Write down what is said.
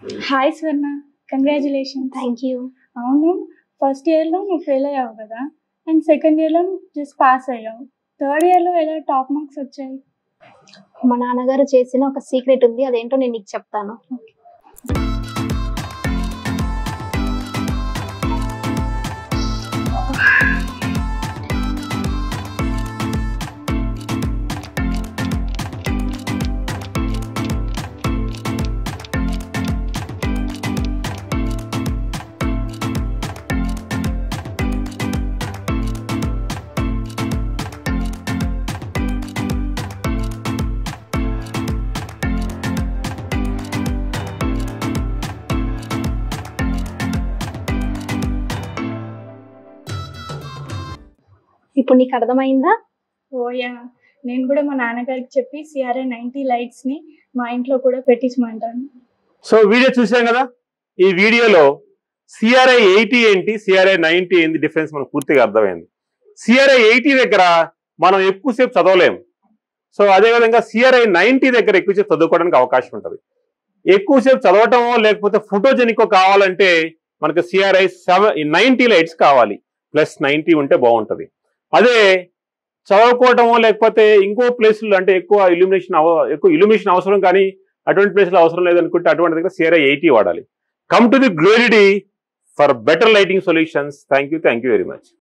Hi Swarna, congratulation. Thank you. అవును, first ఇయర్లో నువ్వు ఫెయిల్ అయ్యావు కదా, అండ్ సెకండ్ ఇయర్లో జస్ట్ పాస్ అయ్యావు. థర్డ్ ఇయర్లో ఎలా టాప్ మార్క్స్ వచ్చాయి? మా నాన్నగారు చేసిన ఒక సీక్రెట్ ఉంది, అదేంటో నేను నీకు చెప్తాను. ఇప్పుడు నీకు అర్థమైందా? ఓయా, నేను కూడా మా నాన్నగారికి చెప్పి CRA 90 లైట్స్ని మా ఇంట్లో కూడా పెట్టించమంటాను. సో వీడియో చూసాం కదా. ఈ వీడియోలో CRA 80 ఏంటి, CRA 90 ఏంటి డిఫరెన్స్ మనకు పూర్తిగా అర్థమైంది. CRA 80 దగ్గర మనం ఎక్కువసేపు చదవలేము. సో అదేవిధంగా CRA 90 దగ్గర ఎక్కువసేపు చదువుకోవడానికి అవకాశం ఉంటుంది. ఎక్కువసేపు చదవటమో లేకపోతే ఫోటోజెనికో కావాలంటే మనకు CRA 90 లైట్స్ కావాలి, +90 ఉంటే బాగుంటుంది. అదే చదువుకోవటమో లేకపోతే ఇంకో ప్లేసులు అంటే ఎక్కువ ఇల్యూమినేషన్ అవసరం కానీ అటువంటి ప్లేస్లో అవసరం లేదనుకుంటే అటువంటి దగ్గర CRA 80 వాడాలి. Come to the glory for better lighting solutions. Thank you very much.